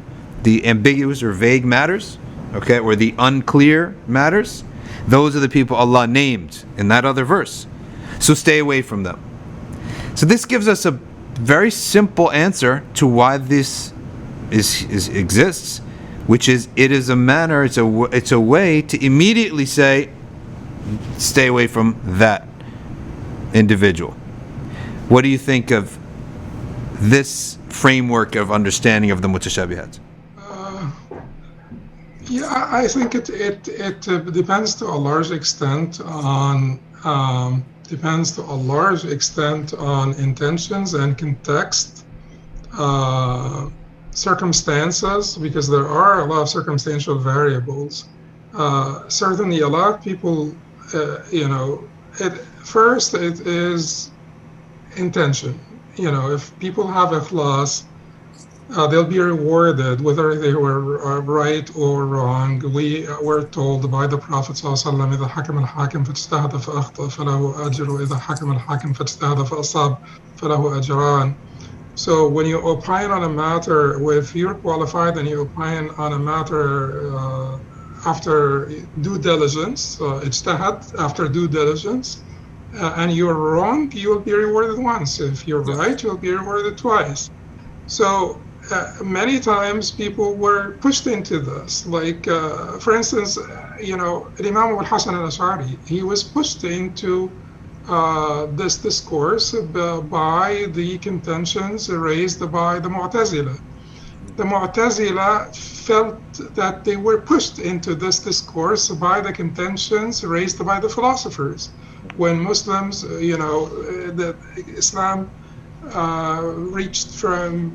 the ambiguous or vague matters, okay, or the unclear matters, those are the people Allah named in that other verse. So stay away from them. So this gives us a very simple answer to why this exists, which is it is a manner, it's a way to immediately say, stay away from that individual. What do you think of this framework of understanding of the mutashabihat? I think it depends to a large extent on intentions and context, circumstances, because there are a lot of circumstantial variables. Certainly, a lot of people, first it is intention. If people have ikhlas, they'll be rewarded whether they were right or wrong. We were told by the Prophet ﷺ, إذا حكم الحاكم فاجتهد فأخطأ فله أجر وإذا حكم الحاكم فاجتهد فأصاب فله أجران. So when you opine on a matter, if you're qualified and you opine on a matter after due diligence, ijtihad, after due diligence, and you're wrong, you will be rewarded once. If you're right, you'll be rewarded twice. So many times people were pushed into this. Like, for instance, Imam Al-Hasan al-Ash'ari, he was pushed into this discourse by the contentions raised by the Mu'tazila. the Mu'tazila felt that they were pushed into this discourse by the contentions raised by the philosophers. When Muslims, the Islam reached from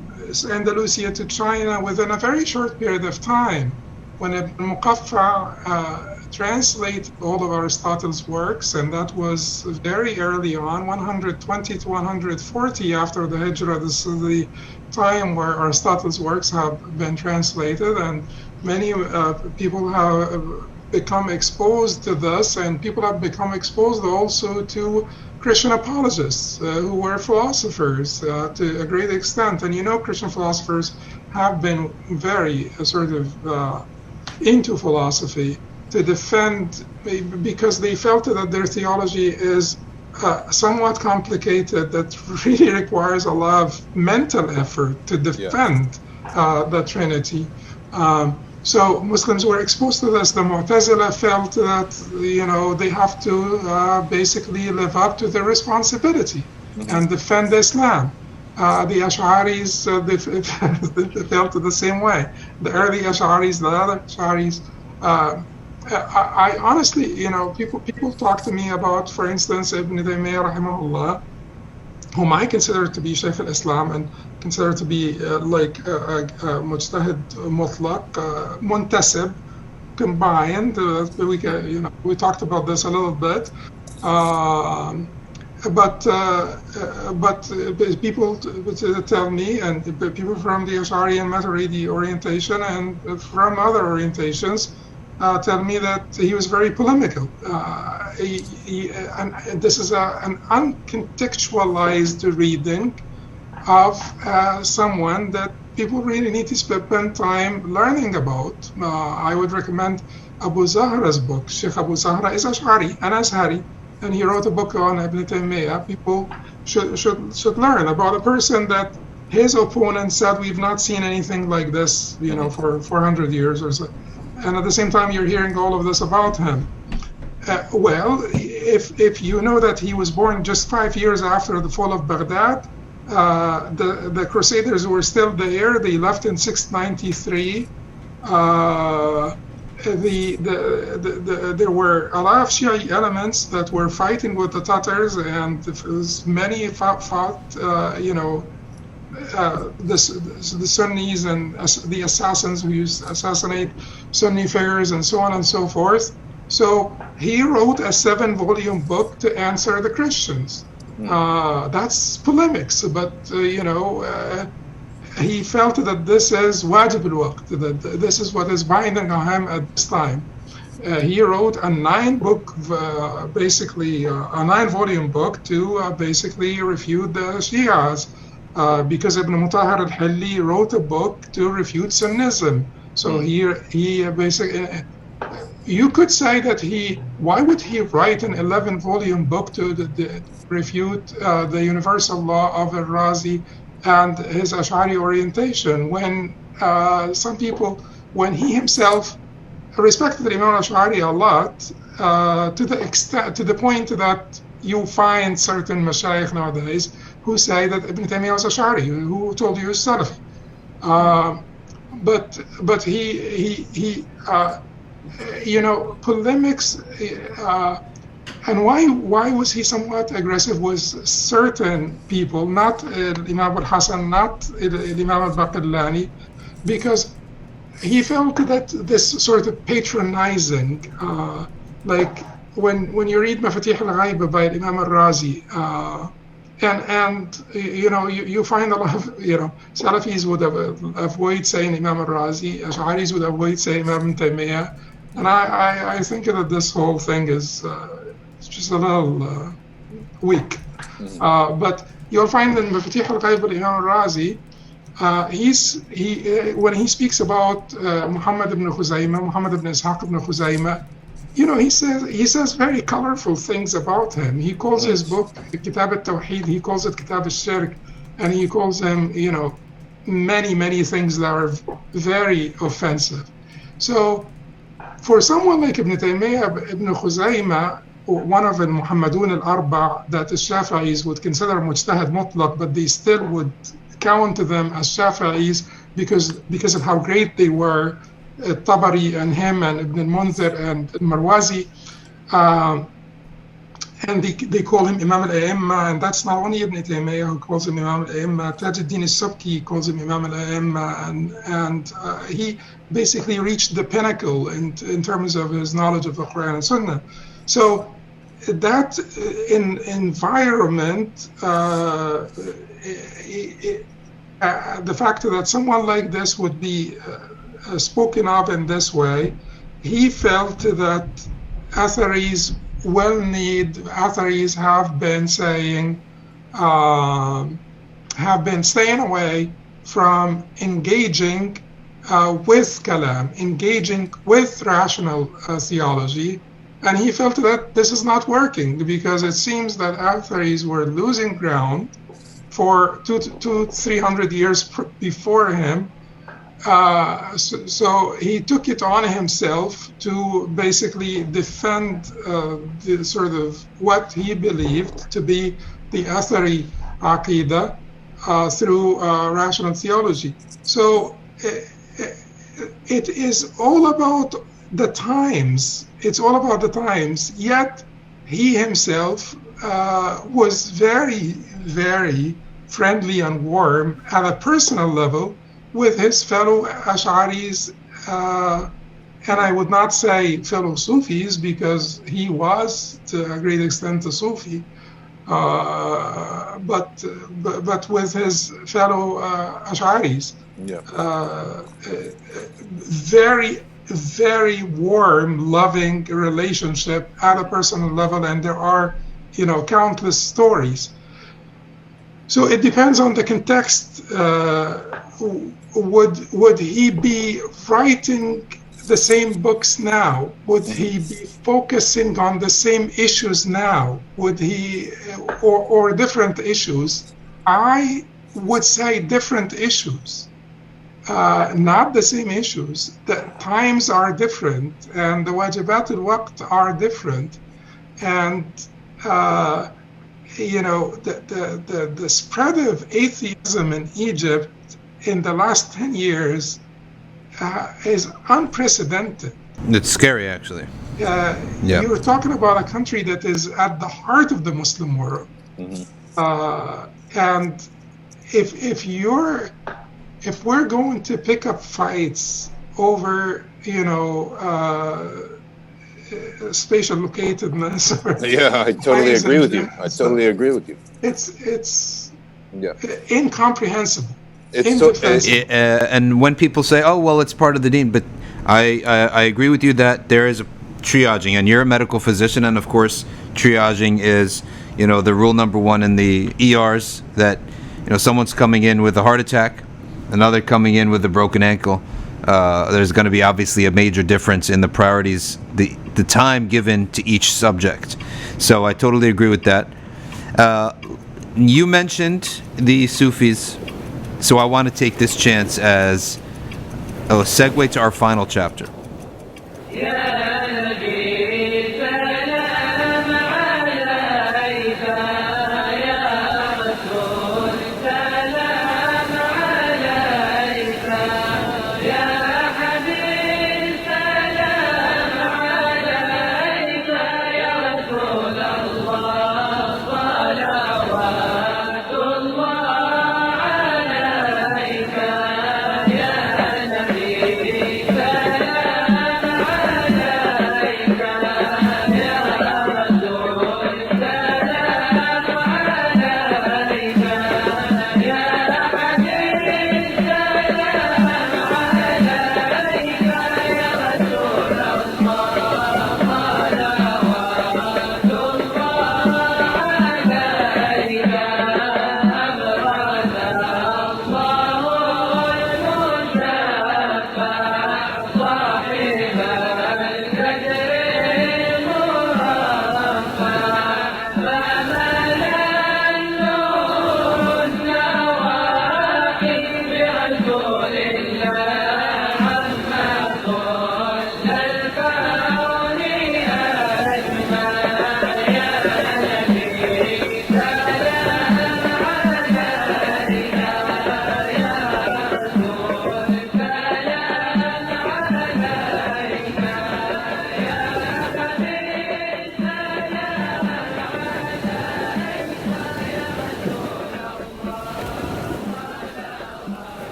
Andalusia to China within a very short period of time, when Ibn Muqaffa translated all of Aristotle's works, and that was very early on, 120 to 140 after the Hijrah. This is the time where Aristotle's works have been translated, and many people have become exposed to this, and people have become exposed also to Christian apologists who were philosophers to a great extent. And Christian philosophers have been very sort of into philosophy to defend, because they felt that their theology is somewhat complicated, that really requires a lot of mental effort to defend the Trinity. So Muslims were exposed to this. The Mu'tazila felt that they have to basically live up to their responsibility and defend Islam. The Ash'aris they felt the same way. The early Ash'aris, the other Ash'aris. I honestly, people talk to me about, for instance, Ibn Taymiyyah rahimahullah, whom I consider to be Shaykh al-Islam and consider to be like mujtahid mutlaq, muntasib, combined. We talked about this a little bit. But people tell me, and people from the Ash'ari and Maturidi orientation and from other orientations tell me that he was very polemical. And this is an uncontextualized reading of someone that people really need to spend time learning about. I would recommend Abu Zahra's book. Sheikh Abu Zahra is Ash'ari, an Azhari, and he wrote a book on Ibn Taymiyyah. People should learn about a person that his opponent said we've not seen anything like this, for 400 years or so. And at the same time, you're hearing all of this about him. Well, if you know that he was born just 5 years after the fall of Baghdad, the Crusaders were still there. They left in 693. There were a lot of Shia elements that were fighting with the Tatars, and many fought the Sunnis and the assassins who used to assassinate Sunni figures and so on and so forth. So he wrote a 7-volume book to answer the Christians. That's polemics, but he felt that this is wajib al-waqt, that this is what is binding on him at this time. He wrote a 9-volume book to basically refute the Shias. Because Ibn Mutahhar al-Hilli wrote a book to refute Sunnism. So he basically, you could say that why would he write an 11-volume book to refute the universal law of al-Razi and his Ash'ari orientation, when some people, when he himself respected Imam Ash'ari a lot, to the point that you find certain mashayikh nowadays who say that Ibn Taymiyyah was Ash'ari, who told you he's Salafi. But he polemics, and why was he somewhat aggressive with certain people, not Imam Abu-Hasan, not Imam al-Baqillani, because he felt that this sort of patronizing, like when you read Mafatih al-Ghaib by Imam al-Razi, and you find a lot of Salafis would avoid saying Imam al-Razi, Ash'aris would avoid saying Imam Taymiyyah, and I think that this whole thing is just a little weak. But you'll find in Mafatih al-Ghaib by Imam al-Razi, when he speaks about Muhammad ibn Khuzaymah, Muhammad ibn Ishaq ibn Khuzaymah, he says very colorful things about him. He calls his book Kitab al-Tawheed, he calls it Kitab al-Shirk, and he calls him, many things that are very offensive. So for someone like Ibn Taymiyyah, Ibn Khuzaymah, one of the Muhammadun al-Arba' that the Shafi'is would consider mujtahid mutlaq, but they still would count them as Shafi'is because of how great they were, Tabari and him and Ibn al-Munzir and Marwazi, and they call him Imam al-A'imma, and that's not only Ibn Taymiyyah who calls him Imam al-A'imma. Tajuddin al-Subki calls him Imam al-A'imma, and he basically reached the pinnacle in terms of his knowledge of the Quran and Sunnah. So that environment, the fact that someone like this would be spoken of in this way, he felt that Atharis have been saying, have been staying away from engaging with Kalam, engaging with rational theology. And he felt that this is not working because it seems that Atharis were losing ground for 300 years before him. So he took it on himself to basically defend the sort of what he believed to be the Athari Aqida through rational theology. So it is all about the times. It's all about the times. Yet he himself was very, very friendly and warm at a personal level with his fellow Ash'aris, and I would not say fellow Sufis because he was to a great extent a Sufi, but with his fellow Ash'aris. Yeah. Very, very warm, loving relationship at a personal level, and there are, countless stories. So it depends on the context. Would he be writing the same books now? Would he be focusing on the same issues now? Would he, or different issues? I would say different issues, not the same issues. The times are different, and the wajibat al-waqt are different, and the spread of atheism in Egypt in the last 10 years is unprecedented. It's scary, actually. You were talking about a country that is at the heart of the Muslim world. Mm-hmm. And if we're going to pick up fights over, spatial locatedness. Yeah, I totally agree with you. It's incomprehensible. And when people say, "Oh, well, it's part of the deen," but I agree with you that there is a triaging, and you're a medical physician, and of course, triaging is the rule number one in the ERs that someone's coming in with a heart attack, another coming in with a broken ankle. There's going to be obviously a major difference in the priorities, the time given to each subject. So I totally agree with that. You mentioned the Sufis, so I want to take this chance as a segue to our final chapter.